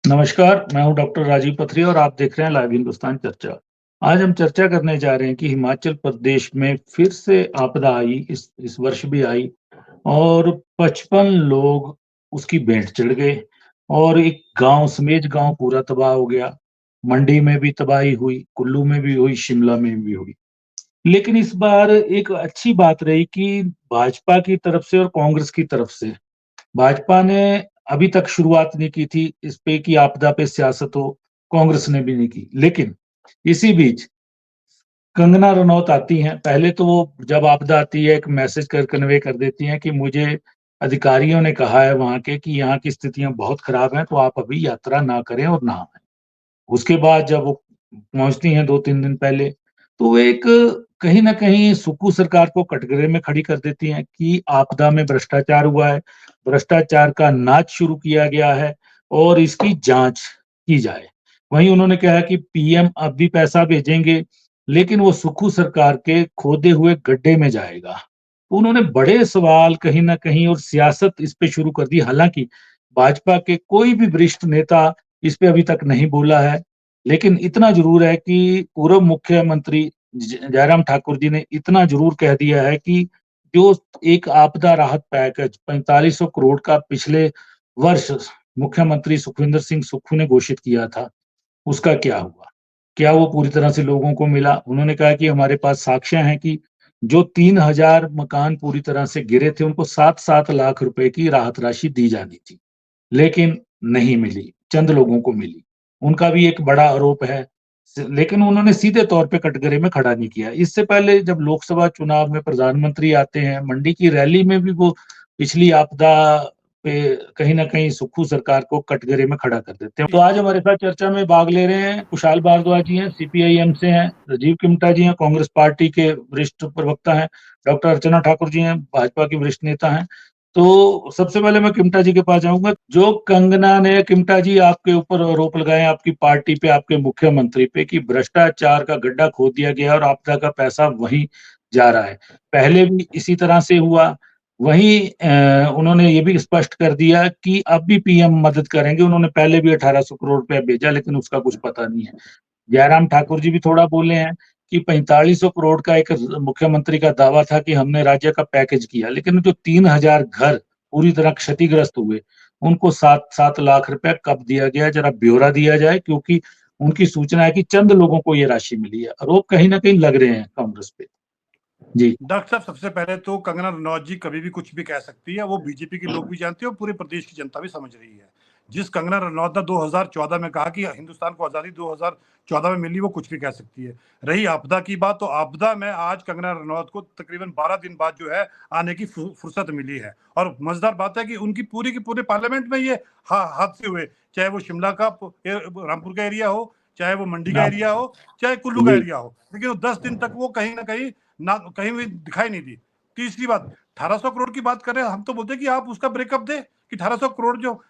नमस्कार, मैं हूँ डॉक्टर राजीव पथरी और आप देख रहे हैं लाइव हिंदुस्तान चर्चा। आज हम चर्चा करने जा रहे हैं कि हिमाचल प्रदेश में फिर से आपदा आई, इस वर्ष भी आई और 55 लोग उसकी भेंट चढ़ गए और एक गाँव समेत गाँव पूरा तबाह हो गया। मंडी में भी तबाही हुई, कुल्लू में भी हुई, शिमला में भी हुई। लेकिन इस बार एक अच्छी बात रही कि भाजपा की तरफ से और कांग्रेस की तरफ से भाजपा ने अभी तक शुरुआत नहीं की थी इस पे कि आपदा पे सियासत हो, कांग्रेस ने भी नहीं की। लेकिन इसी बीच कंगना रनौत आती हैं, पहले तो वो जब आपदा आती है एक मैसेज कन्वे कर देती हैं कि मुझे अधिकारियों ने कहा है वहाँ के कि यहाँ की स्थितियाँ बहुत खराब हैं, तो आप अभी यात्रा ना करें और ना आएँ। उसके बाद जब वो पहुँचती हैं 2-3 दिन पहले, तो वो एक कहीं न कहीं सुक्कू सरकार को कटघरे में खड़ी कर देती हैं कि आपदा में भ्रष्टाचार हुआ है, भ्रष्टाचार का नाच शुरू किया गया है और इसकी जाँच की जाए। वहीं उन्होंने कहा कि पीएम अब भी पैसा भेजेंगे, लेकिन वो सुक्कू सरकार के खोदे हुए गड्ढे में जाएगा। तो उन्होंने बड़े सवाल कहीं न कहीं और सियासत इस पे शुरू कर दी। हालाँकि भाजपा के कोई भी वरिष्ठ नेता इस पे अभी तक नहीं बोला है। लेकिन इतना ज़रूर है कि पूर्व मुख्यमंत्री जयराम ठाकुर जी ने इतना ज़रूर कह दिया है कि जो एक आपदा राहत पैकेज 4500 करोड़ का पिछले वर्ष मुख्यमंत्री सुखविंदर सिंह सुक्खू ने घोषित किया था, उसका क्या हुआ? क्या वो पूरी तरह से लोगों को मिला? उन्होंने कहा कि हमारे पास साक्ष्य हैं कि जो 3000 मकान पूरी तरह से गिरे थे, उनको 7-7 लाख रुपए की राहत राशि दी जानी थी। लेकिन नहीं मिली, चंद लोगों को मिली। उनका भी एक बड़ा आरोप है। लेकिन उन्होंने सीधे तौर पे कटघरे में खड़ा नहीं किया। इससे पहले जब लोकसभा चुनाव में प्रधानमंत्री आते हैं, मंडी की रैली में भी वो पिछली आपदा पे कहीं न कहीं सुक्खू सरकार को कटघरे में खड़ा कर देते हैं। तो आज हमारे साथ चर्चा में भाग ले रहे हैं कुशाल भारद्वाज जी हैं, सीपीआईएम से हैं, राजीव किमटा जी हैं, कांग्रेस पार्टी के वरिष्ठ प्रवक्ता हैं, डॉक्टर अर्चना ठाकुर जी हैं, भाजपा की वरिष्ठ नेता हैं। तो सबसे पहले मैं किमटा जी के पास जाऊँगा। जो कंगना ने किमटा जी आपके ऊपर आरोप लगाए आपकी पार्टी पे, आपके मुख्यमंत्री पे कि भ्रष्टाचार का गड्ढा खोद दिया गया और आपदा का पैसा वहीं जा रहा है। पहले भी इसी तरह से हुआ। वहीं उन्होंने ये भी स्पष्ट कर दिया कि अब भी पीएम मदद करेंगे। उन्होंने पहले भी 1800 करोड़ रुपया भेजा लेकिन उसका कुछ पता नहीं है। जयराम ठाकुर जी भी थोड़ा बोले हैं कि 4500 करोड़ का एक मुख्यमंत्री का दावा था कि हमने राज्य का पैकेज किया, लेकिन जो 3000 घर पूरी तरह क्षतिग्रस्त हुए, उनको 7-7 लाख रुपया कब दिया गया, ज़रा ब्यौरा दिया जाए क्योंकि उनकी सूचना है कि चंद लोगों को ये राशि मिली है। आरोप कहीं न कहीं लग रहे हैं कांग्रेस पे। जी। डॉक्टर साहब, सबसे पहले तो कंगना रनौत जी कभी भी कुछ भी कह सकती है, वो बीजेपी के लोग भी जानते हैं और पूरे प्रदेश की जनता भी समझ रही है। जिस कंगना रनौत ने 2014 में कहा कि हिंदुस्तान को आज़ादी 2014 में मिली, वो कुछ भी कह सकती है। रही आपदा की बात, तो आपदा में आज कंगना रनौत को तकरीबन 12 दिन बाद जो है आने की फुर्सत मिली है। और मजेदार बात है कि उनकी पूरी की पूरे पार्लियामेंट में ये हादसे हुए, चाहे वो शिमला का रामपुर का एरिया हो, चाहे वो मंडी का एरिया हो, चाहे कुल्लू का जी। एरिया हो, लेकिन वो 10 दिन तक वो कहीं ना कहीं ना कहीं भी दिखाई नहीं दी। तीसरी बात, 1800 करोड़ की बात कर रहे हैं, हम तो बोलते हैं कि आप उसका ब्रेकअप दे कि 1800 करोड़ जो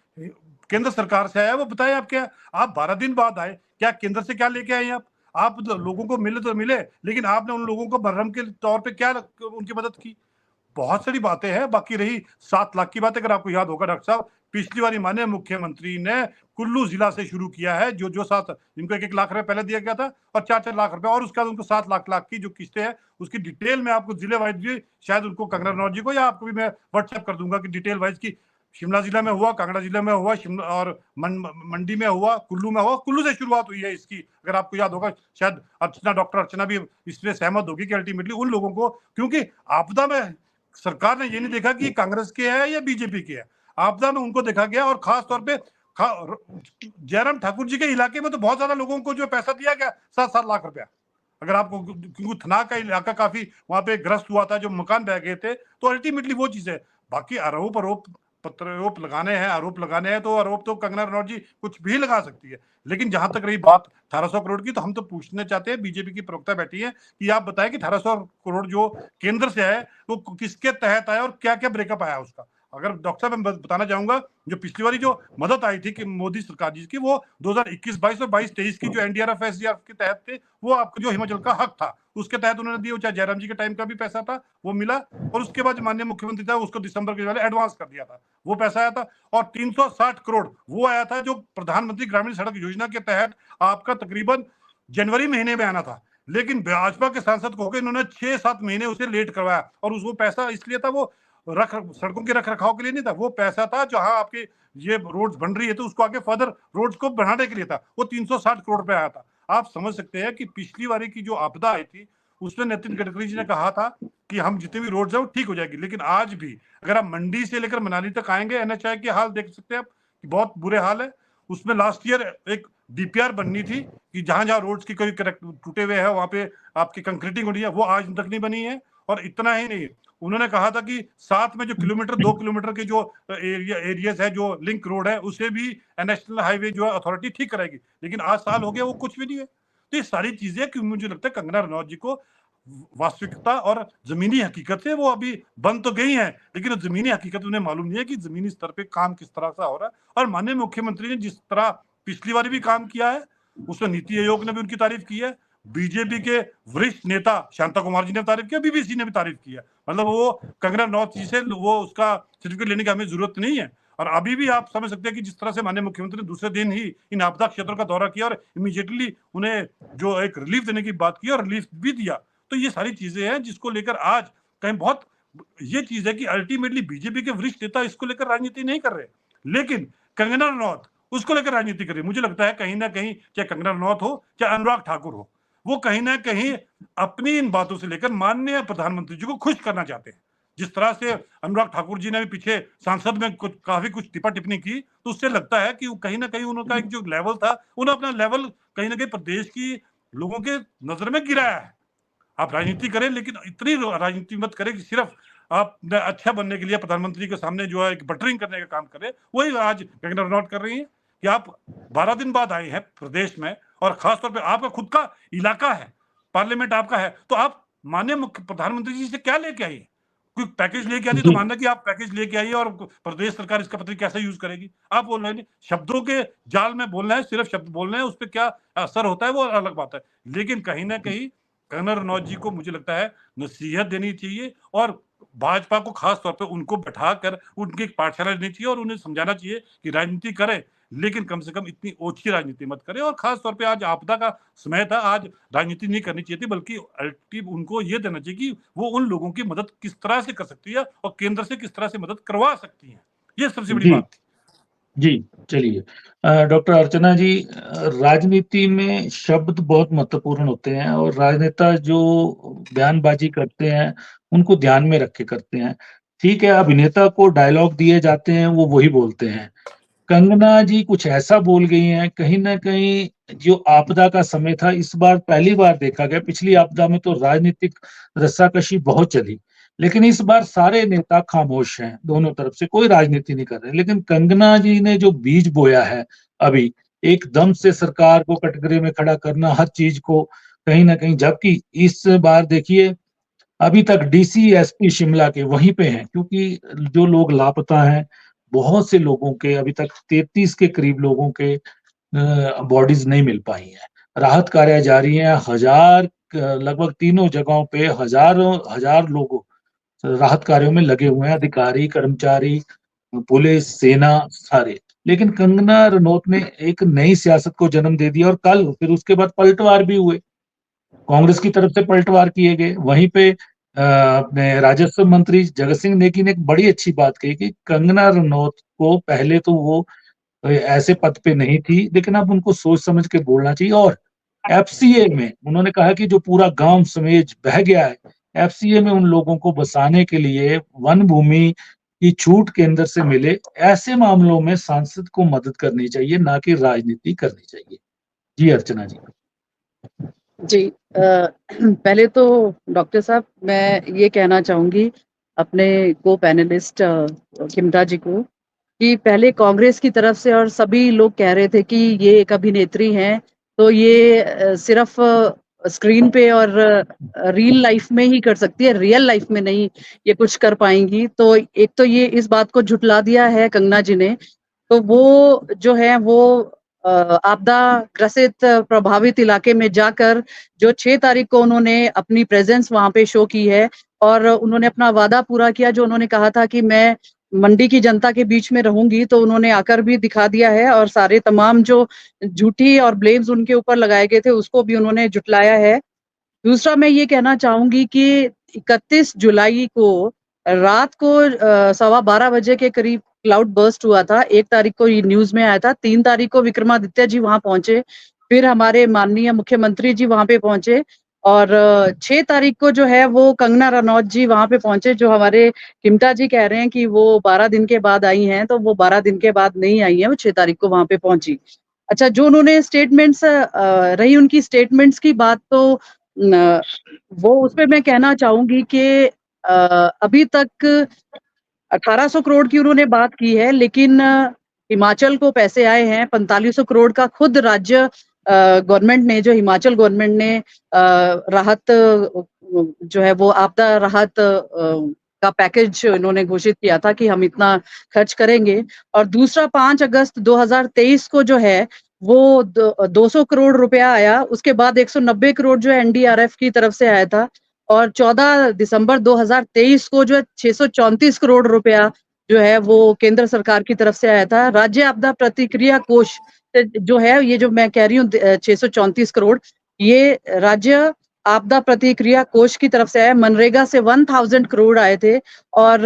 केंद्र सरकार से आया वो बताएं। आप क्या, आप 12 दिन बाद आए, क्या केंद्र से क्या लेके आए आप लोगों को मिले तो मिले, लेकिन आपने उन लोगों को बर्हम के तौर पे क्या उनकी मदद की? बहुत सारी बातें हैं। बाकी रही 7 लाख की बात, अगर आपको याद होगा डॉक्टर साहब, पिछली बार माननीय मुख्यमंत्री ने कुल्लू जिला से शुरू किया है, जो जो सात जिनको 1-1 लाख रुपए पहले दिया गया था और 4-4 लाख रुपए, और उसके बाद उनको 7 लाख लाख की जो किस्तें हैं उसकी डिटेल में आपको जिले वाइज भी, शायद उनको कंगना रनौत जी को या आपको भी मैं व्हाट्सएप कर दूंगा कि डिटेल वाइज की शिमला जिला में हुआ, कांगड़ा जिला में हुआ, शिमला और मंडी में हुआ, कुल्लू में हुआ। कुल्लू से शुरुआत हुई है इसकी, अगर आपको याद होगा, शायद अर्चना, डॉक्टर अर्चना भी इसमें सहमत होगी कि अल्टीमेटली उन लोगों को, क्योंकि आपदा में सरकार ने ये नहीं देखा कि कांग्रेस के है या बीजेपी के है, आपदा में उनको देखा गया। और खास तौर पे जयराम ठाकुर जी के इलाके में तो बहुत ज्यादा लोगों को जो पैसा दिया गया, 7-7 लाख रुपया। अगर आपको, क्योंकि थना का इलाका काफी वहां पे ग्रस्त हुआ था, जो मकान बह गए थे, तो अल्टीमेटली वो चीज है। बाकी आरोप प्रत्यारोप लगाने हैं तो आरोप तो कंगना रनौत जी कुछ भी लगा सकती है। लेकिन जहां तक रही बात 1800 करोड़ की, तो हम तो पूछना चाहते हैं, बीजेपी की प्रवक्ता बैठी है, कि आप बताएं कि 1800 करोड़ जो केंद्र से है वो किसके तहत आया और क्या क्या ब्रेकअप आया उसका। अगर डॉक्टर साहब मैं बताना चाहूंगा, जो पिछली बारी जो मदद आई थी कि मोदी सरकार की, वो 2021-22 और 22-23 की जो एनडीआरएफ एसडीआरएफ के तहत थे, वो आपको जो हिमाचल का हक था उसके तहत उन्होंने दिया। चाहे जयराम जी के टाइम का भी पैसा था वो मिला, और उसके बाद माननीय मुख्यमंत्री था उसको दिसंबर के पहले एडवांस कर दिया था, वो पैसा आया था। और 360 करोड़ वो आया था जो प्रधानमंत्री ग्रामीण सड़क योजना के तहत आपका तकरीबन जनवरी महीने में आना था, लेकिन भाजपा के सांसद को इन्होंने 6-7 महीने उसे लेट करवाया। और वो पैसा इसलिए था, वो सड़कों के रख रखाव के लिए नहीं था, वो पैसा था जहां आपके ये रोड्स बन रही है तो उसको आगे फर्दर रोड्स को बढ़ाने के लिए था। वो 360 करोड़ रुपए आया था। आप समझ सकते हैं कि पिछली बारी की जो आपदा आई थी उसमें नितिन गडकरी जी ने कहा था कि हम जितने भी रोड्स है वो ठीक हो जाएगी, लेकिन आज भी अगर आप मंडी से लेकर मनाली तक आएंगे, एनएचआई के हाल देख सकते हैं आप कि बहुत बुरे हाल है। उसमें लास्ट ईयर एक डीपीआर बननी थी कि जहां जहां रोड्स की कोई टूटे हुए है वहां पे आपकी कंक्रीटिंग होनी है, वो आज तक नहीं बनी है। और इतना ही नहीं, उन्होंने कहा था कि साथ में जो 2 किलोमीटर के जो एरियाज है, जो लिंक रोड है, उसे भी नेशनल हाईवे जो है अथॉरिटी ठीक कराएगी, लेकिन आज साल हो गया वो कुछ भी नहीं है। तो ये सारी चीजें कि मुझे लगता है कंगना रनौत जी को वास्तविकता और जमीनी हकीकत है वो अभी बन तो गई है, लेकिन जमीनी हकीकत उन्हें मालूम नहीं है कि जमीनी स्तर पे काम किस तरह से हो रहा है। और माननीय मुख्यमंत्री ने जिस तरह पिछली बार भी काम किया है, उसमें नीति आयोग ने भी उनकी तारीफ की है, बीजेपी के वरिष्ठ नेता शांता कुमार जी ने तारीफ किया, बीबीसी ने भी तारीफ किया। मतलब वो कंगना रनौत जी से वो उसका सर्टिफिकेट लेने की हमें जरूरत नहीं है। और अभी भी आप समझ सकते हैं कि जिस तरह से माननीय मुख्यमंत्री ने दूसरे दिन ही इन आपदा क्षेत्रों का दौरा किया और इमीडिएटली उन्हें जो एक रिलीफ देने की बात की और रिलीफ भी दिया। तो ये सारी चीजें हैं जिसको लेकर आज कहीं बहुत ये चीज है कि अल्टीमेटली बीजेपी के वरिष्ठ नेता इसको लेकर राजनीति नहीं कर रहे, लेकिन कंगना रनौत उसको लेकर राजनीति कर रही है। मुझे लगता है कहीं ना कहीं, चाहे कंगना रनौत हो चाहे अनुराग ठाकुर हो, वो कहीं ना कहीं अपनी इन बातों से लेकर माननीय प्रधानमंत्री जी को खुश करना चाहते हैं। जिस तरह से अनुराग ठाकुर जी ने भी पीछे संसद में काफी कुछ टिप्पा टिप्पणी की, तो उससे लगता है कि कहीं ना कहीं उनका एक जो लेवल था, उन्होंने अपना लेवल कहीं ना कहीं प्रदेश की लोगों के नजर में गिराया है। आप राजनीति करें, लेकिन इतनी राजनीति मत करें कि सिर्फ आप अच्छा बनने के लिए प्रधानमंत्री के सामने जो है एक बटरिंग करने का काम करें। वही आज कंगना रनौत कर रही है कि आप 12 दिन बाद आए हैं प्रदेश में, और खासतौर पे आपका खुद का इलाका है, पार्लियामेंट आपका है, तो आप माननीय मुख्य प्रधानमंत्री जी से क्या लेके आइए? कोई पैकेज लेके आती तो जी मानना कि आप पैकेज लेके आइए और प्रदेश सरकार इसका पता कैसे यूज करेगी। आप बोल रहे हैं शब्दों के जाल में बोलना है, सिर्फ शब्द बोलना है, उस पर क्या असर होता है वो अलग बात है। लेकिन कहीं ना कहीं कंगना रनौत जी को मुझे लगता है नसीहत देनी चाहिए, और भाजपा को खास तौर पे उनको बैठाकर उनकी एक पाठशाला देनी चाहिए और उन्हें समझाना चाहिए कि राजनीति करें, लेकिन कम से कम इतनी ओछी राजनीति मत करें। और खास तौर पे आज आपदा का समय था, आज राजनीति नहीं करनी चाहिए थी, बल्कि अल्टीमेट उनको ये देना चाहिए कि वो उन लोगों की मदद किस तरह से कर सकती है और केंद्र से किस तरह से मदद करवा सकती है। ये सबसे बड़ी जी बात थी। जी, चलिए। डॉक्टर अर्चना जी, राजनीति में शब्द बहुत महत्वपूर्ण होते हैं और राजनेता जो बयानबाजी करते हैं, उनको ध्यान में रख के करते हैं। ठीक है, अभिनेता को डायलॉग दिए जाते हैं, वो वही बोलते हैं। कंगना जी कुछ ऐसा बोल गई हैं, कहीं न कहीं जो आपदा का समय था, इस बार पहली बार देखा गया, पिछली आपदा में तो राजनीतिक रस्साकशी बहुत चली, लेकिन इस बार सारे नेता खामोश हैं, दोनों तरफ से कोई राजनीति नहीं कर रहे। लेकिन कंगना जी ने जो बीज बोया है अभी, एकदम से सरकार को कटघरे में खड़ा करना, हर चीज को कहीं न कहीं, जबकि इस बार देखिए अभी तक डीसी, एसपी शिमला के वहीं पे हैं, क्योंकि जो लोग लापता हैं, बहुत से लोगों के अभी तक 33 के करीब लोगों के बॉडीज नहीं मिल पाई हैं। राहत कार्य जारी हैं, लगभग तीनों जगहों पे हजारों हजार लोग राहत कार्यों में लगे हुए हैं, अधिकारी, कर्मचारी, पुलिस, सेना, सारे। लेकिन कंगना रनौत ने एक नई सियासत को जन्म दे दिया और कल फिर उसके बाद पलटवार भी हुए। कांग्रेस की तरफ से पलटवार किए गए। वहीं पे अपने राजस्व मंत्री जगत सिंह नेगी ने एक बड़ी अच्छी बात कही कि कंगना रनौत को पहले तो वो ऐसे पद पे नहीं थी, लेकिन अब उनको सोच समझ के बोलना चाहिए। और एफसीए में उन्होंने कहा कि जो पूरा गांव समेज बह गया है, एफसीए में उन लोगों को बसाने के लिए वन भूमि की छूट केंद्र से मिले, ऐसे मामलों में सांसद को मदद करनी चाहिए, ना कि राजनीति करनी चाहिए। जी अर्चना जी। जी पहले तो डॉक्टर साहब मैं ये कहना चाहूंगी अपने को पैनलिस्ट किमता जी को कि पहले कांग्रेस की तरफ से और सभी लोग कह रहे थे कि ये एक अभिनेत्री हैं, तो ये सिर्फ स्क्रीन पे और रियल लाइफ में ही कर सकती है, रियल लाइफ में नहीं ये कुछ कर पाएंगी। तो एक तो ये इस बात को झुठला दिया है कंगना जी ने। तो वो जो है वो आपदा ग्रसित प्रभावित इलाके में जाकर जो 6 तारीख को उन्होंने अपनी प्रेजेंस वहां पे शो की है और उन्होंने अपना वादा पूरा किया जो उन्होंने कहा था कि मैं मंडी की जनता के बीच में रहूंगी, तो उन्होंने आकर भी दिखा दिया है और सारे तमाम जो झूठी और ब्लेम्स उनके ऊपर लगाए गए थे उसको भी उन्होंने जुटलाया है। दूसरा मैं ये कहना चाहूंगी कि 31 जुलाई को रात को 12:15 बजे के करीब क्लाउड बर्स्ट हुआ था। 1 तारीख को ये न्यूज में आया था, 3 तारीख को विक्रमादित्य जी वहां पहुंचे, फिर हमारे माननीय मुख्यमंत्री जी वहां पे पहुंचे और 6 तारीख को जो है वो कंगना रनौत जी वहां पे पहुंचे। जो हमारे किमटा जी कह रहे हैं कि वो 12 दिन के बाद आई हैं, तो वो 12 दिन के बाद नहीं आई हैं, वो 6 तारीख को वहां पे पहुंची। अच्छा, जो उन्होंने स्टेटमेंट्स रही उनकी स्टेटमेंट्स की बात, तो वो उसपे मैं कहना चाहूंगी कि अभी तक 1800 करोड़ की उन्होंने बात की है, लेकिन हिमाचल को पैसे आए हैं 4500 करोड़ का। खुद राज्य गवर्नमेंट ने, जो हिमाचल गवर्नमेंट ने राहत जो है वो आपदा राहत का पैकेज इन्होंने घोषित किया था कि हम इतना खर्च करेंगे। और दूसरा 5 अगस्त 2023 को जो है वो 200 करोड़ रुपया आया। उसके बाद 190 करोड़ जो है एनडीआरएफ की तरफ से आया था और 14 दिसंबर 2023 को जो है 634 करोड़ रुपया जो है वो केंद्र सरकार की तरफ से आया था। राज्य आपदा प्रतिक्रिया कोष जो है, ये जो मैं कह रही हूँ 634 करोड़, ये राज्य आपदा प्रतिक्रिया कोष की तरफ से आया। मनरेगा से 1000 करोड़ आए थे और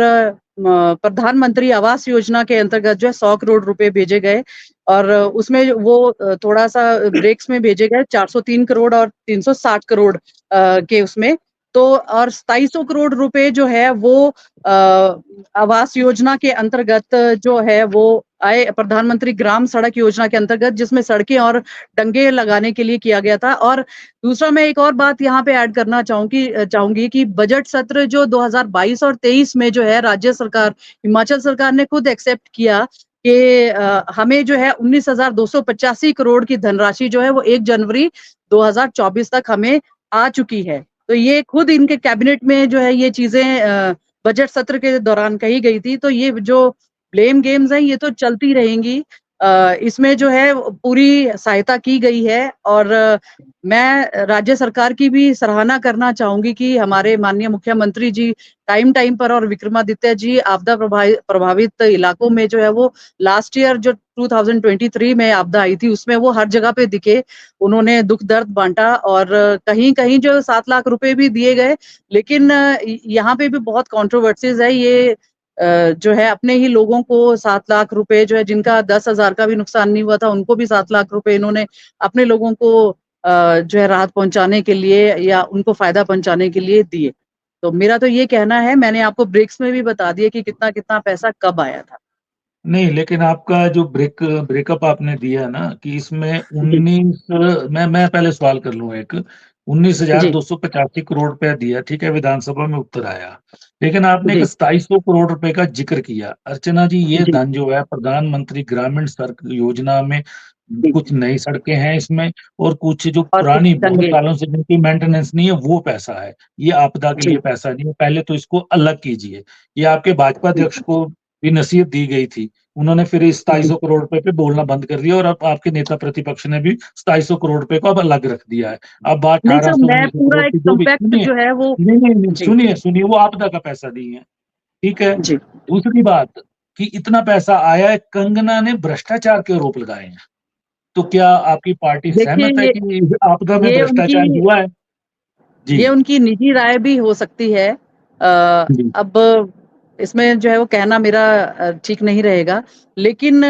प्रधानमंत्री आवास योजना के अंतर्गत जो है 100 करोड़ रुपए भेजे गए और उसमें वो थोड़ा सा ब्रेक्स में भेजे गए 403 करोड़ और 360 करोड़ के उसमें। तो और 2700 करोड़ रुपए जो है वो आवास योजना के अंतर्गत जो है वो आए, प्रधानमंत्री ग्राम सड़क योजना के अंतर्गत, जिसमें सड़कें और डंगे लगाने के लिए किया गया था। और दूसरा मैं एक और बात यहाँ पे ऐड करना चाहूंगी कि बजट सत्र जो 2022 और 23 में जो है राज्य सरकार, हिमाचल सरकार ने खुद एक्सेप्ट किया कि हमें जो है 19,285 करोड़ की धनराशि जो है वो 1 जनवरी 2024 तक हमें आ चुकी है। तो ये खुद इनके कैबिनेट में जो है ये चीजें बजट सत्र के दौरान कही गई थी। तो ये जो ब्लेम गेम्स हैं ये तो चलती रहेंगी। इसमें जो है पूरी सहायता की गई है और मैं राज्य सरकार की भी सराहना करना चाहूंगी कि हमारे माननीय मुख्यमंत्री जी टाइम पर और विक्रमादित्य जी आपदा प्रभावित इलाकों में जो है वो लास्ट ईयर जो 2023 में आपदा आई थी उसमें वो हर जगह पे दिखे, उन्होंने दुख दर्द बांटा और कहीं कहीं जो 7 लाख रुपए भी दिए गए। लेकिन यहाँ पे भी बहुत कंट्रोवर्सीज है। ये जो है अपने ही लोगों को 7 लाख रुपए जो है, जिनका 10,000 का भी नुकसान नहीं हुआ था उनको भी 7 लाख रुपए इन्होंने अपने लोगों को जो है राहत पहुंचाने के लिए या उनको फायदा पहुंचाने के लिए दिए। तो मेरा तो ये कहना है, मैंने आपको ब्रेक्स में भी बता दिया कि कितना कितना पैसा कब आया था। नहीं, लेकिन आपका जो ब्रेकअप आपने दिया ना कि इसमें 19 मैं पहले सवाल कर लूं एक, 19,285 करोड़ रुपया दिया, ठीक है, विधानसभा में उत्तर आया, लेकिन आपने एक 2700 करोड़ रुपए का जिक्र किया। अर्चना जी, ये धन जो है प्रधानमंत्री ग्रामीण सड़क योजना में, कुछ नई सड़कें हैं इसमें और कुछ जो पुरानी बहुत सालों से जिनकी मेंटेनेंस नहीं है वो पैसा है, ये आपदा के लिए पैसा नहीं है। पहले तो इसको अलग कीजिए। ये आपके भाजपा अध्यक्ष को भी नसीहत दी गई थी, उन्होंने फिर इस 2700 करोड़ रुपए पे बोलना बंद कर दिया और अब आपके नेता प्रतिपक्ष ने भी 2700 करोड़ रुपए को अब अलग रख दिया है। अब बात 1819 करोड़ की जो है वो सुनिए वो आपदा का पैसा नहीं है, ठीक है। दूसरी बात कि इतना पैसा आया है, कंगना ने भ्रष्टाचार के आरोप लगाए हैं, तो क्या आपकी पार्टी सहमत है कि आपदा में भ्रष्टाचार हुआ है? जी, ये उनकी निजी राय भी हो सकती है। अब इसमें जो है वो कहना मेरा ठीक नहीं रहेगा, लेकिन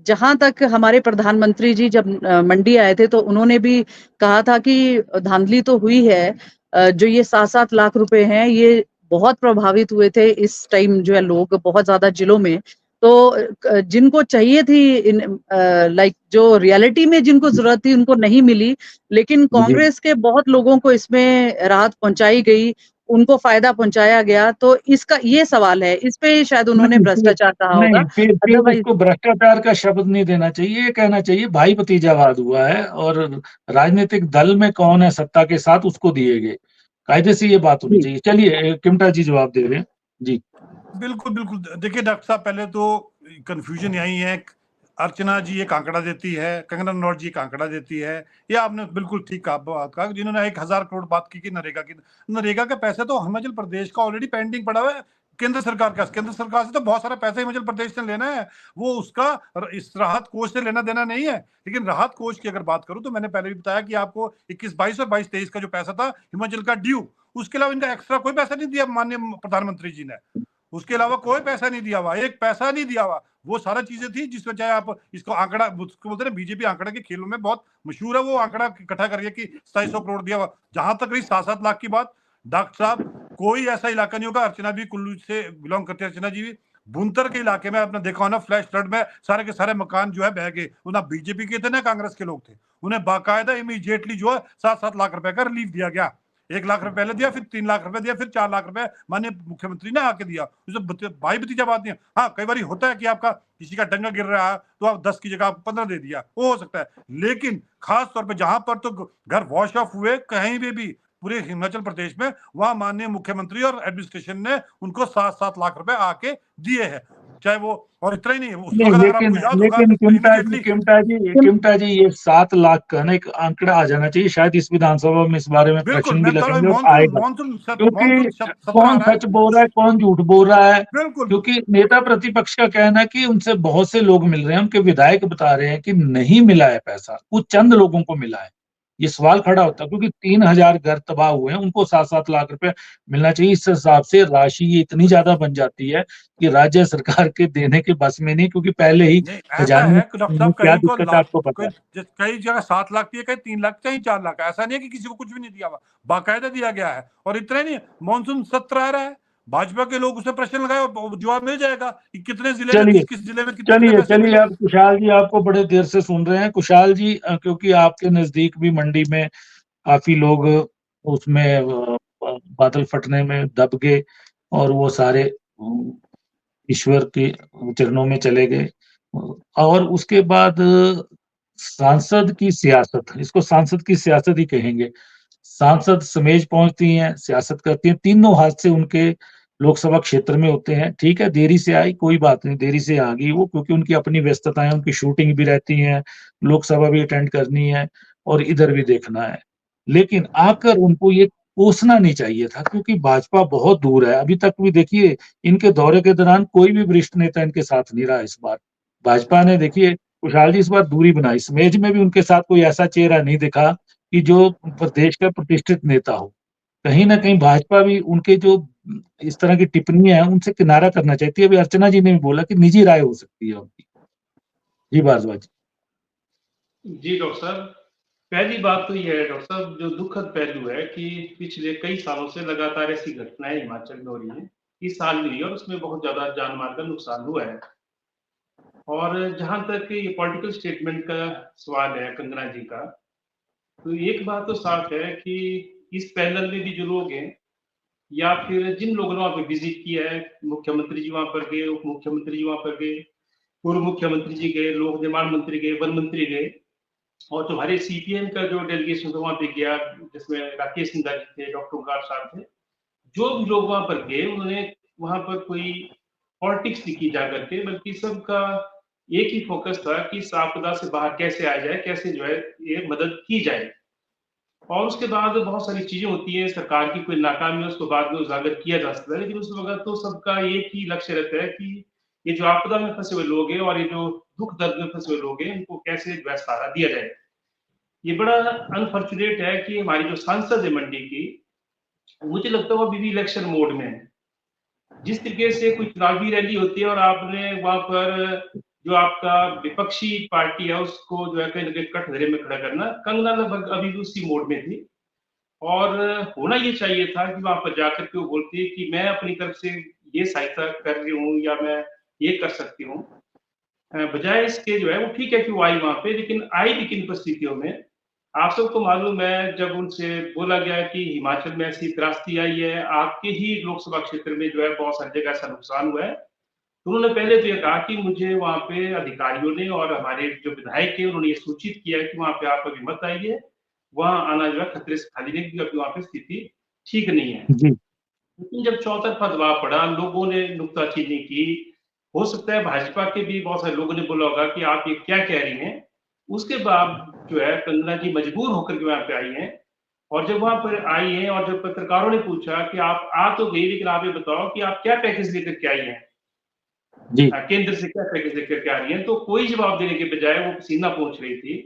जहां तक हमारे प्रधानमंत्री जी जब मंडी आए थे तो उन्होंने भी कहा था कि धांधली तो हुई है, जो ये 7-7 लाख रुपए हैं ये बहुत प्रभावित हुए थे इस टाइम जो है लोग बहुत ज्यादा जिलों में। तो जिनको चाहिए थी लाइक जो रियलिटी में जिनको जरूरत थी उनको नहीं मिली, लेकिन कांग्रेस के बहुत लोगों को इसमें राहत पहुंचाई गई। उनको फायदा पहुंचाया गया, तो इसका ये सवाल है, इस पे शायद उन्होंने नहीं भ्रष्टाचार कहा होगा। नहीं, फिर अदरवाइज उसको भ्रष्टाचार का शब्द नहीं देना चाहिए, ये कहना चाहिए भाई भतीजावाद हुआ है और राजनीतिक दल में कौन है सत्ता के साथ उसको दिए गए, कायदे से ये बात होनी जी चाहिए। चलिए किमटा जी जवाब दे रहे हैं जी। बिल्कुल बिल्कुल। देखिए डॉक्टर साहब, पहले तो कंफ्यूजन यही है, अर्चना जी एक आंकड़ा देती है, कंगना रनौत जी एक आंकड़ा देती है। ये आपने बिल्कुल ठीक कहा, बात कहा, जिन्होंने 1,000 करोड़ बात की नरेगा की। नरेगा का पैसा तो हिमाचल प्रदेश का ऑलरेडी पेंडिंग पड़ा हुआ है केंद्र सरकार का। केंद्र सरकार से तो बहुत सारा पैसा हिमाचल प्रदेश ने लेना है, वो उसका इस राहत कोष से लेना देना नहीं है। लेकिन राहत कोष की अगर बात करूं तो मैंने पहले भी बताया कि आपको 21-22 और 22-23 का जो पैसा था हिमाचल का ड्यू, उसके अलावा इनका एक्स्ट्रा कोई पैसा नहीं दिया माननीय प्रधानमंत्री जी ने। उसके अलावा कोई पैसा नहीं दिया हुआ, एक पैसा नहीं दिया हुआ। वो सारा चीजें थी जिसमें चाहे आप इसको आंकड़ा, उसको बोलते हैं बीजेपी आंकड़ा के खेलों में बहुत मशहूर है वो आंकड़ा इकट्ठा करके कि 2700 करोड़ दिया हुआ। जहां तक रही 7-7 लाख की बात, डॉक्टर साहब कोई ऐसा इलाका नहीं होगा, अर्चना भी कुल्लू से बिलोंग करती है, अर्चना जी भी, बुनतर के इलाके में आपने देखा हो ना, फ्लैश फ्लड में सारे के सारे मकान जो है बह गए। वो ना बीजेपी के थे ना कांग्रेस के लोग थे, उन्हें बाकायदा इमीडिएटली जो है 7-7 लाख रुपए का रिलीफ दिया गया। 1 लाख रुपए पहले दिया, फिर 3 लाख रुपए दिया, फिर 4 लाख रुपए माननीय मुख्यमंत्री ने आके दिया। भाई भतीजा बात नहीं है। हाँ, कई बार होता है कि आपका किसी का डंगा गिर रहा है तो आप 10 की जगह आप 15 दे दिया, वो हो सकता है। लेकिन खास तौर पे जहां पर तो घर वॉश ऑफ हुए कहीं भी पूरे हिमाचल प्रदेश में, वहां माननीय मुख्यमंत्री और एडमिनिस्ट्रेशन ने उनको 7-7 लाख रुपए आके दिए हैं। चाहे वो, और इतना ही नहीं, उस नहीं, वक्त अगर आपको याद होगा लेकिन तो इमीडिएटली किमटा जी ये 7 लाख का ना एक आंकड़ा आ जाना चाहिए, शायद इस विधानसभा में इस बारे में बिल्कुल, प्रश्न भी मैं बता रहा लगेंगे हूँ, और मानसून आएगा, मानसून क्योंकि मानसून सत्र आ कौन रहा है। सच बोल रहा है कौन झूठ बोल रहा है। बिल्कुल क्योंकि नेता प्रतिपक्ष का कहना है कि उनसे बहुत से लोग मिल रहे हैं, उनके विधायक बता रहे हैं कि नहीं मिला है पैसा, कुछ चंद लोगों को मिला है। ये सवाल खड़ा होता है क्योंकि 3,000 घर तबाह हुए हैं, उनको 7-7 लाख रुपए मिलना चाहिए। इस हिसाब से राशि ये इतनी ज्यादा बन जाती है कि राज्य सरकार के देने के बस में नहीं, क्योंकि पहले ही नहीं, ऐसा खजाने है कि डॉक्टर में साहब क्या कहीं को दिक्कत है लाख, आपको पता है। कई जगह 7 लाख दिए, कहीं 3 लाख, कहीं 4 लाख। ऐसा नहीं है कि किसी को कुछ भी नहीं दिया हुआ, बाकायदा दिया गया है। और इतना ही नहीं, मानसून सत्र आ रहा है, भाजपा के लोग उसमें प्रश्न लगाए और जवाब मिल जाएगा कि कितने जिले में चलिए किस जिले में कितने चलिए पैसे चलिए, मिले। आप कुशाल जी आपको बड़े देर से सुन रहे हैं। कुशाल जी क्योंकि आपके नजदीक भी मंडी में काफी लोग उसमें बादल फटने में दब गए और वो सारे ईश्वर के चरणों में चले गए। और उसके बाद सांसद की सियासत, इसको सांसद की सियासत ही कहेंगे। सांसद समेज पहुंचती हैं, सियासत करती हैं, तीनों हाथ से उनके लोकसभा क्षेत्र में होते हैं। ठीक है, देरी से आई कोई बात नहीं, देरी से आ गई वो, क्योंकि उनकी अपनी व्यस्तताएं, उनकी शूटिंग भी रहती हैं, लोकसभा भी अटेंड करनी है और इधर भी देखना है। लेकिन आकर उनको ये कोसना नहीं चाहिए था, क्योंकि भाजपा बहुत दूर है। अभी तक भी देखिए इनके दौरे के दौरान कोई भी वरिष्ठ नेता इनके साथ नहीं रहा। इस बार भाजपा ने देखिए खुशहाल जी इस बार दूरी बनाई, समेज में भी उनके साथ कोई ऐसा चेहरा नहीं दिखा कि जो प्रदेश का प्रतिष्ठित नेता हो। कहीं ना कहीं भाजपा भी उनके जो इस तरह की टिप्पणियां हैं उनसे किनारा करना चाहती है। अभी अर्चना जी ने भी बोला कि निजी राय हो सकती है उनकी। जी भारद्वाज। जी डॉक्टर साहब, पहली बात तो ये है डॉक्टर साहब, जो दुखद पहलू है कि पिछले कई सालों से लगातार ऐसी घटनाएं हिमाचल में हो रही हैं। इस साल भी हुई और उसमें बहुत ज्यादा जान माल का नुकसान हुआ है। और जहां तक ये पॉलिटिकल स्टेटमेंट का सवाल है कंगना जी का, तो एक बात तो साफ है कि इस पैनल में भी जो लोग हैं या फिर जिन लोगों ने वहां पे विजिट किया है, मुख्यमंत्री जी वहां पर गए, उप मुख्यमंत्री जी वहां पर गए, पूर्व मुख्यमंत्री जी गए, लोक निर्माण मंत्री गए, वन मंत्री गए, और जो हमारे सीपीएम का जो डेलीगेशन वहां पे गया, जिसमें राकेश सिंघा जी थे, डॉक्टर ओंकार साहब थे, जो भी लोग वहां पर गए उन्होंने वहां पर कोई पॉलिटिक्स नहीं की जा करके, बल्कि सबका एक ही फोकस था कि इस आपदा से बाहर कैसे आया जाए, कैसे जो है ये मदद की जाए। और उसके बाद बहुत सारी चीजें होती हैं, सरकार की कोई नाकामी है उसको बाद में उजागर किया जा सकता है, लेकिन उस वक्त तो सबका एक ही लक्ष्य रहता है कि ये जो आपदा में फंसे हुए लोग हैं और ये जो दुख दर्द में फंसे हुए लोग हैं, इनको कैसे जो है सहारा दिया जाए। ये बड़ा अनफॉर्चुनेट है कि हमारी जो सांसद है मंडी की, मुझे लगता है वो अभी भी इलेक्शन मोड में है। जिस तरीके से कोई चुनावी रैली होती है और आपने वहां पर जो आपका विपक्षी पार्टी है उसको जो है कहीं ना कहीं कटघरे में खड़ा करना, कंगना लगभग अभी भी उसी मोड में थी। और होना ये चाहिए था कि वहां पर जाकर के वो बोलती है कि मैं अपनी तरफ से ये सहायता कर रही हूँ या मैं ये कर सकती हूँ। बजाय इसके जो है वो ठीक है कि वो आई वहां पे, लेकिन आई भी किन परिस्थितियों में आप सबको मालूम है, जब उनसे बोला गया कि हिमाचल में ऐसी त्रासदी आई है, आपके ही लोकसभा क्षेत्र में जो है बहुत सारी जगह ऐसा नुकसान हुआ है, तो उन्होंने पहले तो ये कहा कि मुझे वहाँ पे अधिकारियों ने और हमारे जो विधायक थे उन्होंने ये सूचित किया है कि वहाँ पे आप अभी मत आइए, वहाँ आना जो है खतरे से खाली नहीं, क्योंकि अभी वहाँ पे स्थिति ठीक नहीं है। जी, लेकिन जब चौतरफा दबाव पड़ा, लोगों ने नुक्ताचीनी की, हो सकता है भाजपा के भी बहुत सारे लोगों ने बोला होगा कि आप ये क्या कह रही हैं? उसके बाद जो है कंगना जी मजबूर होकर के वहाँ पे आई हैं, और जब वहाँ पर आई हैं और जब पत्रकारों ने पूछा कि आप आ तो गई, लेकिन आप ये बताओ कि आप क्या पैकेज लेकर के आई हैं? जी, केंद्र से क्या पैकेज लेकर के आ रही हैं? तो कोई जवाब देने के बजाय वो पसीना पोंछ रही थी।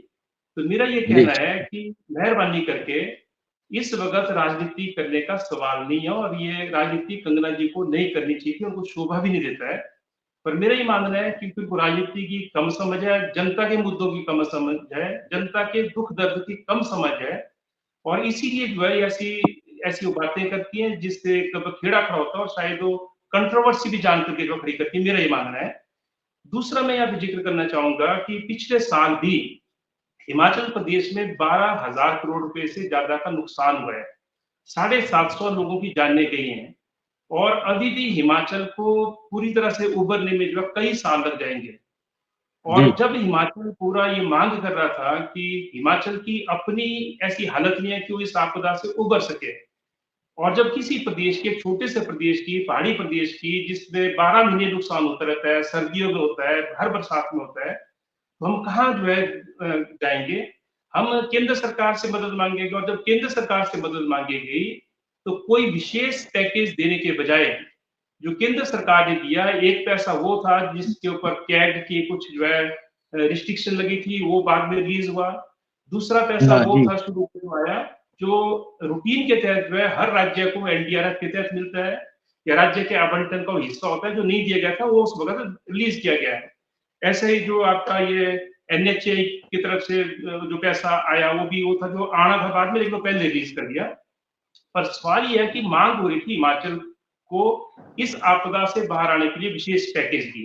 तो मेरा ये जी, कहना है कि मेहरबानी करके इस वक़्त राजनीति करने का सवाल नहीं है, और ये राजनीति कंगना जी को नहीं करनी चाहिए थी, उनको शोभा भी नहीं देता है। पर मेरा ये मानना है कि उनको राजनीति की कम समझ है, जनता के मुद्दों की कम समझ है, जनता के दुःख-दर्द की कम समझ है, और इसीलिए जो है ऐसी ऐसी वो बातें करती हैं जिससे एक बखेड़ा खड़ा होता है, और शायद वो कंट्रोवर्सी भी जान करके जो खड़ी करती है, मेरा ये मानना है। दूसरा मैं यहाँ पे ज़िक्र करना चाहूँगा कि पिछले साल भी हिमाचल प्रदेश में 12,000 करोड़ रुपए से ज़्यादा का नुकसान हुआ है। 750 लोगों की जानें गई हैं, और अभी भी हिमाचल को पूरी तरह से उभरने में जो है कई साल लग जाएँगे। जी, और जब हिमाचल पूरा ये मांग कर रहा था कि हिमाचल की अपनी ऐसी हालत नहीं है कि वो इस आपदा से उबर सके, और जब किसी प्रदेश के, छोटे से प्रदेश की, पहाड़ी प्रदेश की, जिसमें 12 महीने नुकसान होता रहता है, सर्दियों में होता है, हर बरसात में होता है, तो हम कहाँ जो है जाएँगे? हम केंद्र सरकार से मदद माँगेंगे, और जब केंद्र सरकार से मदद माँगी गई, तो कोई विशेष पैकेज देने के बजाय जो केंद्र सरकार ने दिया, एक पैसा वो था जिसके ऊपर कैग की कुछ जो है रिस्ट्रिक्शन लगी थी, वो बाद में रिलीज़ हुआ। दूसरा पैसा हाँ, वो जी, था शुरू में जो आया, जो रूटीन के तहत जो है हर राज्य को एनडीआरएफ के तहत मिलता है, या राज्य के आवंटन का वो हिस्सा होता है, जो नहीं दिया गया था, वो उस वक़्त रिलीज़ किया गया है। ऐसे ही जो आपका ये एनएचए की तरफ से जो पैसा आया, वो भी वो था जो आना था बाद में, लेकिन वो पहले रिलीज़ कर दिया। पर सवाल ये है कि मांग हो रही थी हिमाचल को इस आपदा से बाहर आने के लिए विशेष पैकेज की।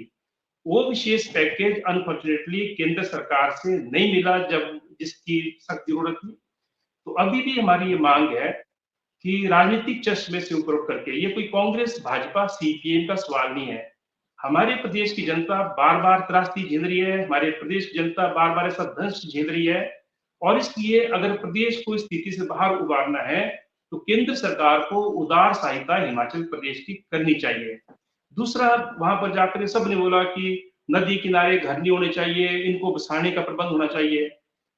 वो विशेष पैकेज अनफॉर्चुनेटली केंद्र सरकार से नहीं मिला, जब जिसकी सख्त जरूरत थी। तो अभी भी हमारी ये मांग है कि राजनीतिक चश्मे से ऊपर उठ करके, ये कोई कांग्रेस, भाजपा, सीपीएम का सवाल नहीं है। हमारे प्रदेश की जनता बार-बार त्रासदी झेल रही है, हमारे प्रदेश की जनता बार-बार ऐसा दंश झेल रही है, और इसलिए अगर प्रदेश को इस स्थिति से बाहर उबारना है, तो केंद्र सरकार को उदार सहायता हिमाचल प्रदेश की करनी चाहिए। दूसरा, वहाँ पर जाकर सबने बोला कि नदी किनारे घर नहीं होने चाहिए, इनको बसाने का प्रबंध होना चाहिए।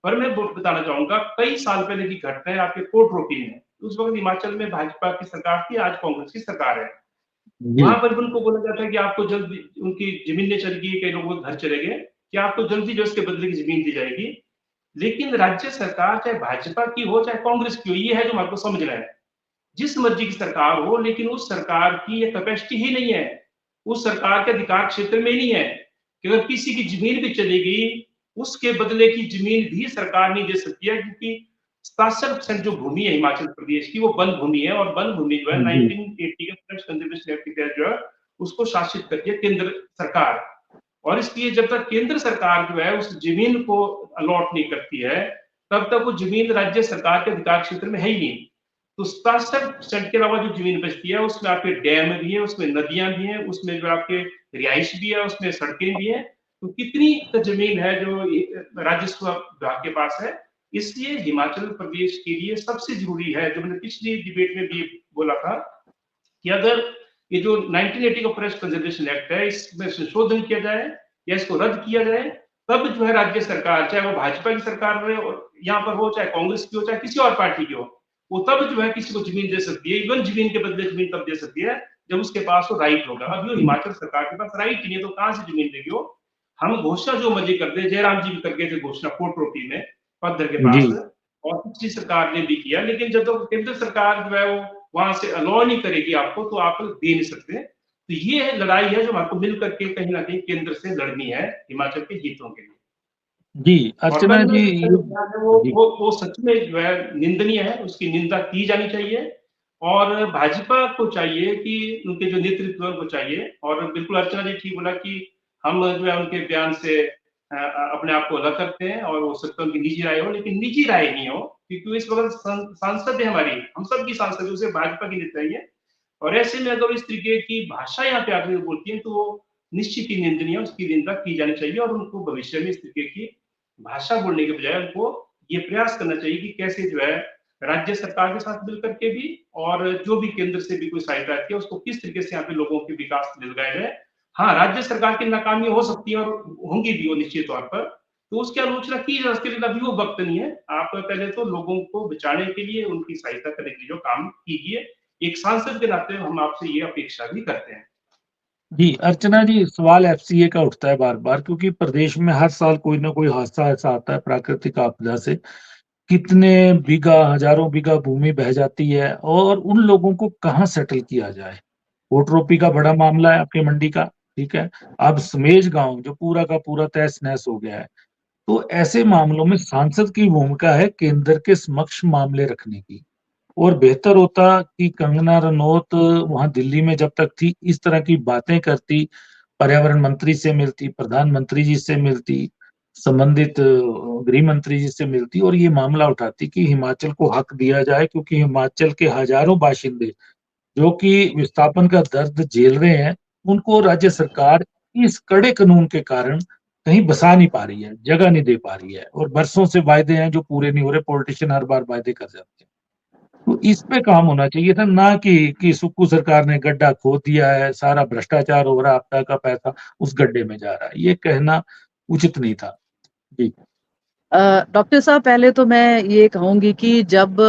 पर मैं बताना चाहूँगा, कई साल पहले की घटना है आपके कोटरोपी में। उस वक़्त हिमाचल में भाजपा की सरकार थी, आज कांग्रेस की सरकार है। जी, वहाँ पर भी उनको बोला जाता है कि आपको जल्द उनकी ज़मीनें चली गई, कई लोगों के घर चले गए, कि आपको जल्दी जो इसके बदले की ज़मीन दी जाएगी। लेकिन राज्य सरकार चाहे भाजपा की हो, चाहे कांग्रेस की हो, ये है जो हमारे को समझना है। जिस मर्जी की सरकार हो, लेकिन उस सरकार की ये कैपेसिटी ही नहीं है, उस सरकार के अधिकार क्षेत्र में ही नहीं है कि अगर किसी की ज़मीन भी चली गई, उसके बदले की ज़मीन भी सरकार नहीं दे सकती है, क्योंकि 67% जो भूमि है हिमाचल प्रदेश की, वो वन भूमि है, और वन भूमि जो है जी, 1980 के फॉरेस्ट कंजर्वेशन एक्ट के तहत जो है, उसको शासित करती है केंद्र सरकार। और इसलिए जब तक केंद्र सरकार जो है उस ज़मीन को अलॉट नहीं करती है, तब तक वो ज़मीन राज्य सरकार के अधिकार क्षेत्र में है ही नहीं। तो 67% के अलावा जो ज़मीन बचती है, उसमें आपके डैम भी हैं, उसमें नदियाँ भी हैं, उसमें जो आपके रिहाइश भी है, उसमें सड़कें भी हैं। तो कितनी ज़मीन है जो राजस्व विभाग के पास है। इसलिए हिमाचल प्रदेश के लिए सबसे ज़रूरी है, जो मैंने पिछली डिबेट में भी बोला था, कि अगर ये जो 1980 का फॉरेस्ट कंजर्वेशन एक्ट है, इसमें संशोधन किया जाए या इसको रद्द किया जाए, तब जो है राज्य सरकार, चाहे वो भाजपा की सरकार रहे यहाँ पर हो, चाहे कांग्रेस की हो, चाहे किसी और पार्टी की हो, वो तब जो है किसी को जमीन दे सकती है। इवन जमीन के बदले जमीन तब दे सकती है जब उसके पास वो राइट होगा। अभी वो हिमाचल सरकार के पास राइट नहीं है, तो कहाँ से जमीन देगी वो? हम घोषणा जो मर्जी कर दे, जयराम जी भी कर गए थे घोषणा कोटरोपी में, पत्थर के जी, पास, और पिछली सरकार ने भी किया, लेकिन जब तक केंद्र सरकार जो है वो वहां से अलाउ नहीं करेगी आपको, तो आप दे नहीं सकते। तो ये है लड़ाई है जो हमको मिल करके कहीं ना कहीं केंद्र से लड़नी है हिमाचल के हितों के लिए। जी, और अर्चना कंगना जी, जी का जो बयान है, वो जी, वो वो सच में जो है निंदनीय है, उसकी निंदा की जानी चाहिए। और भाजपा को चाहिए कि उनके जो नेतृत्व है उनको चाहिए, और बिल्कुल अर्चना जी ठीक बोला कि हम जो है उनके बयान से अपने आप को अलग करते हैं और हो सकता है उनकी निजी राय हो, लेकिन निजी राय नहीं हो, क्योंकि वो इस वक्त सांसद है हमारी, हम सब की सांसद है, उसे भाजपा की नेता ही है। और ऐसे में अगर इस तरीके की भाषा यहाँ पे आकर बोलती है तो वो निश्चित ही निंदनीय है, उसकी निंदा की जानी चाहिए और उनको भविष्य में इस तरीके की भाषा बोलने के बजाय उनको ये प्रयास करना चाहिए कि कैसे जो है राज्य सरकार के साथ मिलकर के भी और जो भी केंद्र से भी कोई सहायता आती है उसको किस तरीके से यहाँ पे लोगों के विकास में लगाया जाए। हाँ, राज्य सरकार की नाकामी हो सकती है और होंगी भी वो निश्चित तौर पर, तो उसकी आलोचना की जाए, उसके लिए अभी वो वक्त नहीं है। आप पहले तो लोगों को बचाने के लिए, उनकी सहायता करने के लिए जो काम कीजिए, एक सांसद के नाते हम आपसे ये अपेक्षा भी करते हैं। जी, अर्चना जी, सवाल एफसीए का उठता है बार-बार, क्योंकि प्रदेश में हर साल कोई ना कोई हादसा ऐसा आता है प्राकृतिक आपदा से। कितने बीघा, हजारों बीघा भूमि बह जाती है और उन लोगों को कहाँ सेटल किया जाए? कोटरोपी का बड़ा मामला है आपकी मंडी का, ठीक है? अब समेज गाँव जो पूरा का पूरा तहस-नहस हो गया है। तो ऐसे मामलों में सांसद की भूमिका है केंद्र के समक्ष मामले रखने की। और बेहतर होता कि कंगना रनौत वहाँ दिल्ली में जब तक थी, इस तरह की बातें करती, पर्यावरण मंत्री से मिलती, प्रधानमंत्री जी से मिलती, संबंधित गृह मंत्री जी से मिलती और ये मामला उठाती कि हिमाचल को हक दिया जाए, क्योंकि हिमाचल के हजारों बाशिंदे जो कि विस्थापन का दर्द झेल रहे हैं, उनको राज्य सरकार इस कड़े कानून के कारण कहीं बसा नहीं पा रही है, जगह नहीं दे पा रही है और बरसों से वायदे हैं जो पूरे नहीं हो रहे, पॉलिटिशियन हर बार वायदे कर जाते हैं। तो इस पे काम होना चाहिए था, ना कि सुक्कू सरकार ने गड्ढा खोद दिया है, सारा भ्रष्टाचार हो रहा है, आपदा का पैसा उस गड्ढे में जा रहा है। ये कहना उचित नहीं था। जी। डॉक्टर साहब, पहले तो मैं ये कहूँगी कि जब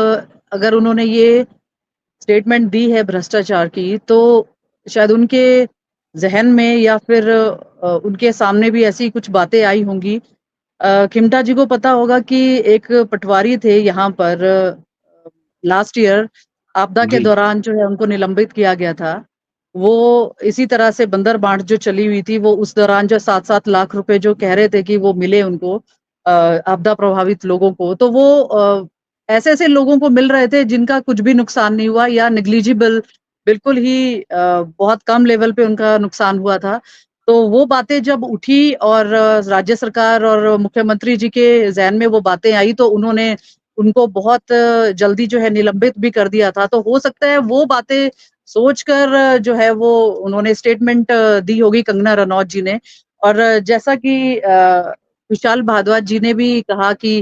अगर उन्होंने ये स्टेटमेंट दी है भ्रष्टाचार की, तो शायद उनके ज़हन में या फिर उनके सामने भी ऐसी कुछ बातें आई होंगी। खिमटा जी को पता होगा कि एक पटवारी थे यहाँ पर, लास्ट ईयर आपदा के जी, दौरान जो है उनको निलंबित किया गया था। वो इसी तरह से बंदर बाँट जो चली हुई थी, वो उस दौरान जो 7-7 लाख रुपए जो कह रहे थे कि वो मिले उनको आपदा प्रभावित लोगों को, तो वो ऐसे-ऐसे लोगों को मिल रहे थे जिनका कुछ भी नुकसान नहीं हुआ या नेग्लिजिबल, बिल्कुल ही बहुत कम लेवल पे उनका नुकसान हुआ था। तो वो बातें जब उठी और राज्य सरकार और मुख्यमंत्री जी के ज़हन में वो बातें आई, तो उन्होंने उनको बहुत जल्दी जो है निलंबित भी कर दिया था। तो हो सकता है वो बातें सोचकर जो है वो उन्होंने स्टेटमेंट दी होगी कंगना रनौत जी ने। और जैसा कि विशाल भारद्वाज जी ने भी कहा कि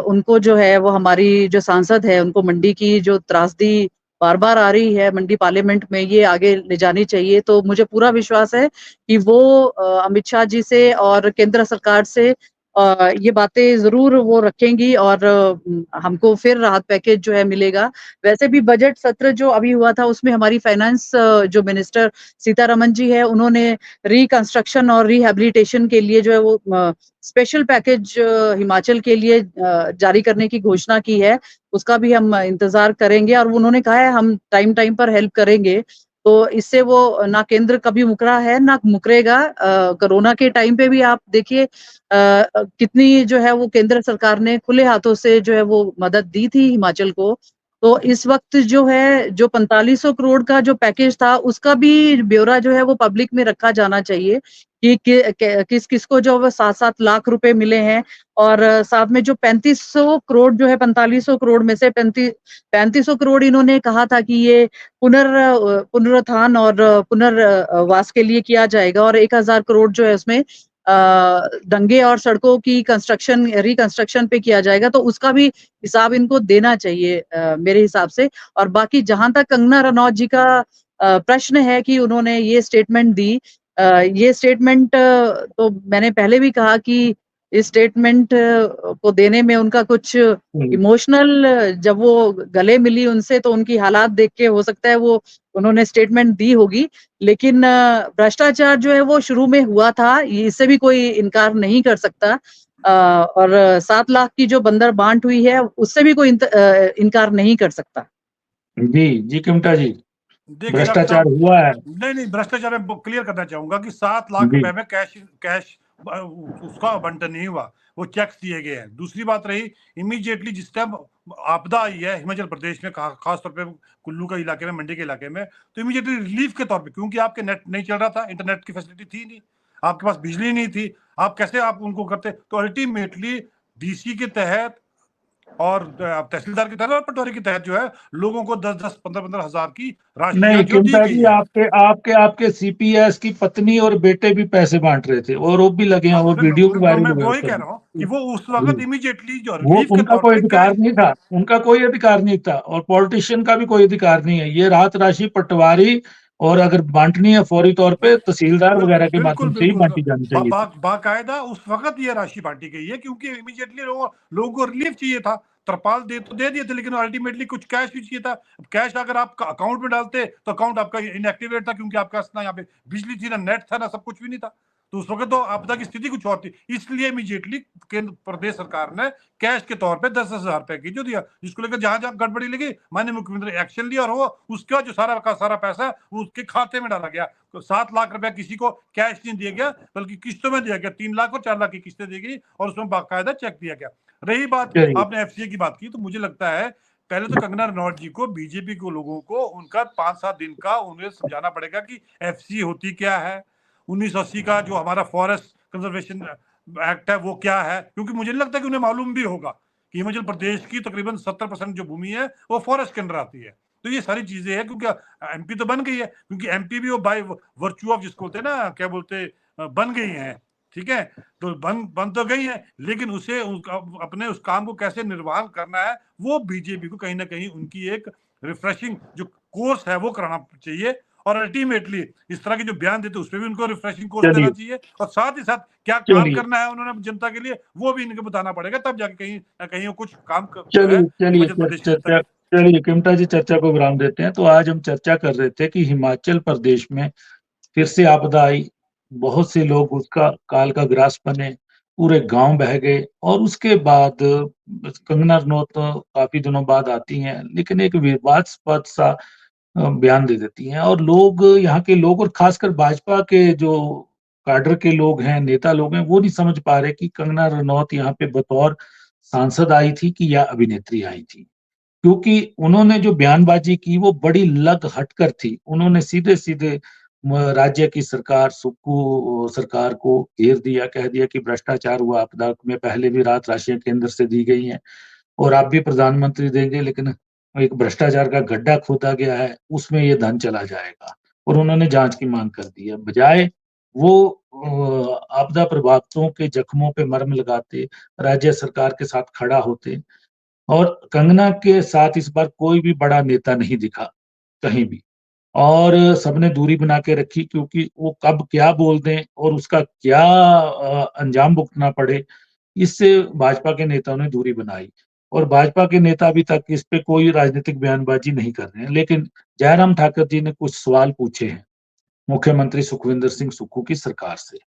उनको जो है वो हमारी जो सांसद है उनको मंडी की जो त्रासदी बार-बार आ रही है मंडी पार्लियामेंट में, ये आगे ले जानी चाहिए। तो मुझे पूरा विश्वास है कि वो अमित शाह जी से और केंद्र सरकार से ये बातें ज़रूर वो रखेंगी और हमको फिर राहत पैकेज जो है मिलेगा। वैसे भी बजट सत्र जो अभी हुआ था उसमें हमारी फाइनेंस जो मिनिस्टर सीतारमण जी है, उन्होंने रिकंस्ट्रक्शन और रिहैबिलिटेशन के लिए जो है वो स्पेशल पैकेज हिमाचल के लिए जारी करने की घोषणा की है। उसका भी हम इंतज़ार करेंगे और उन्होंने कहा है हम टाइम-टाइम पर हेल्प करेंगे। तो इससे वो ना केंद्र कभी मुकरा है, ना मुकरेगा। कोरोना के टाइम पे भी आप देखिए कितनी जो है वो केंद्र सरकार ने खुले हाथों से जो है वो मदद दी थी हिमाचल को। तो इस वक़्त जो है, जो 4500 करोड़ का जो पैकेज था, उसका भी ब्यौरा जो है वो पब्लिक में रखा जाना चाहिए कि किस-किस को जो वो 7-7 लाख रुपए मिले हैं और साथ में जो 3500 करोड़ जो है 4500 करोड़ में से 3500 करोड़ इन्होंने कहा था कि ये पुनरुत्थान और वास के लिए किया जाएगा और 1000 करोड़ जो है उसमें दंगे और सड़कों की रिकंस्ट्रक्शन पे किया जाएगा, तो उसका भी हिसाब इनको देना चाहिए मेरे हिसाब से। और बाकी जहाँ तक कंगना रनौत जी का प्रश्न है कि उन्होंने ये स्टेटमेंट दी, ये स्टेटमेंट तो मैंने पहले भी कहा कि इस स्टेटमेंट को देने में उनका कुछ हुँ। इमोशनल, जब वो गले मिली उनसे तो उनकी हालात देख के हो सकता है वो उन्होंने स्टेटमेंट दी होगी। लेकिन भ्रष्टाचार जो है वो शुरू में हुआ था, इससे भी कोई इनकार नहीं कर सकता। और 7 लाख की जो बंदर बाँट हुई है, उससे भी कोई इनकार नहीं कर सकता। जी, जी किमटा जी, देखिए डॉक्टर भ्रष्टाचार साहब, हुआ है। नहीं, भ्रष्टाचार मैं क्लियर करना चाहूँगा कि 7 लाख जी, रुपए में कैश कैश उसका आवंटन नहीं हुआ, वो चेक्स दिए गए हैं। दूसरी बात रही, इमीडिएटली जिस टाइम आपदा आई है हिमाचल प्रदेश में, खास तौर पे कुल्लू के इलाके में, मंडी के इलाके में, तो इमीडिएटली रिलीफ के तौर पे, क्योंकि आपके नेट नहीं चल रहा था, इंटरनेट की फैसिलिटी थी नहीं, आपके पास बिजली नहीं थी, आप कैसे आप उनको करते? तो अल्टीमेटली डीसी के तहत और तहसीलदार के तहत और पटवारी के तहत जो है लोगों को 10-10, 15-15 हजार की राशियां नहीं जो दी किमता गई जी, है। आपके सीपीएस की पत्नी और बेटे भी पैसे बांट रहे थे और वो भी लगे हैं, हाँ, वो फिर वीडियो भी वायरल मैं हुआ है वही उसका कह भी। रहा हूँ कि वो उस वक्त इमीडिएटली जो वो रिलीफ के उनका तौर कोई पे अधिकार नहीं था, उनका कोई अधिकार नहीं था, और पॉलिटिशियन का भी कोई अधिकार नहीं है। ये राहत राशि पटवारी और अगर बांटनी है फौरी तौर पे तहसीलदार वगैरह के बिल्कुल माध्यम से ही बिल्कुल बांटी जानी चाहिए थी। बाकायदा उस वक्त ये राशि बांटी गई है, क्योंकि इमीडिएटली लोगों को रिलीफ चाहिए था। तरपाल दे दिए थे, लेकिन अल्टीमेटली कुछ कैश भी चाहिए था। कैश अगर आप अकाउंट में डालते तो अकाउंट आपका इनएक्टिवेट था, क्योंकि आपका ना यहाँ पे बिजली थी, ना नेट था, ना सब कुछ भी नहीं था। तो उस वक्त तो आपदा की स्थिति कुछ और थी, इसलिए इमीडिएटली केंद्र प्रदेश सरकार ने कैश के तौर पे 10-10 हजार पैकेज जो दिया, जिसको लेकर जहां जहां गड़बड़ी लगी माननीय मुख्यमंत्री एक्शन लिया, और वो उसका जो सारा का सारा पैसा वो उसके खाते में डाला गया। तो 7 लाख रुपया किसी को कैश नहीं दिया गया, बल्कि किस्तों में दिया गया। 3 लाख और 4 लाख की किस्तें दी गई, और उसमें बाकायदा चेक दिया गया। रही बात, चलिए आपने एफसीए की बात की, तो मुझे लगता है पहले तो कंगना रनौत जी को, बीजेपी को, लोगों को उनका 5-7 दिन का उन्हें समझाना पड़ेगा कि एफसी होती क्या है, 1980 का जो हमारा फॉरेस्ट कंजर्वेशन एक्ट है वो क्या है, क्योंकि मुझे नहीं लगता कि उन्हें मालूम भी होगा कि हिमाचल प्रदेश की तकरीबन 70% जो भूमि है वो फॉरेस्ट के अंदर आती है। तो ये सारी चीजें हैं, क्योंकि एमपी तो बन गई है, क्योंकि एमपी भी वो बाय वर्च्यू ऑफ, जिसको बोलते हैं ना, क्या बोलते, बन गई है। ठीक है, तो बन तो गई है, लेकिन उसे अपने उस काम को कैसे निर्वहन करना है, वो बीजेपी को कहीं ना कहीं उनकी एक रिफ्रेशिंग जो कोर्स है वो कराना चाहिए। और अल्टीमेटली इस तरह के जो बयान देते उस पर भी उनको रिफ्रेशिंग कोर्स देना चाहिए, और साथ ही साथ क्या काम चलिए करना है उन्होंने जनता के लिए वो भी इनको बताना पड़ेगा, तब जाके कहीं ना कहीं वो कुछ काम जो है चलिए चलिए हिमाचल प्रदेश की जनता चर्चा, के। चलिए किमता जी चर्चा को विराम देते हैं। तो आज हम चर्चा कर रहे थे कि हिमाचल प्रदेश में फिर से आपदा आई, बहुत से लोग उसका काल का ग्रास बने, पूरे गांव बह गए, और उसके बाद कंगना रनौत काफी दिनों बाद आती हैं, लेकिन एक विवादास्पद सा बयान दे देती हैं, और लोग, यहाँ के लोग और खासकर भाजपा के जो काडर के लोग हैं, नेता लोग हैं, वो नहीं समझ पा रहे कि कंगना रनौत यहाँ पे बतौर सांसद आई थी कि या अभिनेत्री आई थी। क्योंकि उन्होंने जो बयानबाजी की वो बड़ी लग हटकर थी। उन्होंने सीधे सीधे राज्य की सरकार, सुक्खू सरकार को घेर दिया, कह दिया कि भ्रष्टाचार हुआ, आपदा में पहले भी राहत राशियां केंद्र से दी गई हैं और आप भी प्रधानमंत्री देंगे, लेकिन एक भ्रष्टाचार का गड्ढा खोदा गया है, उसमें ये धन चला जाएगा, और उन्होंने जांच की मांग कर दी है। बजाय वो आपदा प्रभावितों के जख्मों पे मरहम लगाते, राज्य सरकार के साथ खड़ा होते, और कंगना के साथ इस बार कोई भी बड़ा नेता नहीं दिखा कहीं भी, और सबने दूरी बना के रखी, क्योंकि वो कब क्या बोल दें और उसका क्या अंजाम भुगतना पड़े, इससे भाजपा के नेताओं ने दूरी बनाई। और भाजपा के नेता अभी तक इस पे कोई राजनीतिक बयानबाजी नहीं कर रहे हैं, लेकिन जयराम ठाकुर जी ने कुछ सवाल पूछे हैं मुख्यमंत्री सुखविंदर सिंह सुक्खू की सरकार से,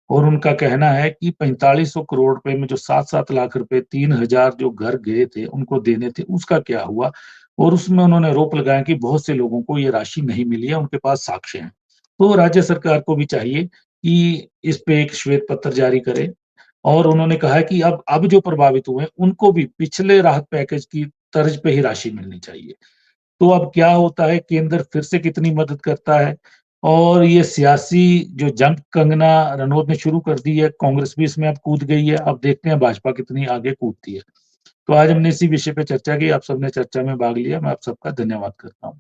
और उनका कहना है कि 4500 करोड़ रुपए में जो 7-7 लाख रुपए 3000 जो घर गए थे उनको देने थे, उसका क्या हुआ। और उसमें उन्होंने आरोप लगाया कि बहुत से लोगों को ये राशि नहीं मिली है, उनके पास साक्ष्य हैं। तो राज्य सरकार को भी चाहिए कि इस पे एक श्वेत पत्र जारी करे, और उन्होंने कहा है कि अब जो प्रभावित हुए हैं उनको भी पिछले राहत पैकेज की तर्ज पे ही राशि मिलनी चाहिए। तो अब क्या होता है, केंद्र फिर से कितनी मदद करता है, और ये सियासी जो जंग कंगना रनौत ने शुरू कर दी है, कांग्रेस भी इसमें अब कूद गई है, अब देखते हैं भाजपा कितनी आगे कूदती है। तो आज हमने इसी विषय पे चर्चा की, आप सबने चर्चा में भाग लिया, मैं आप सबका धन्यवाद करता हूँ।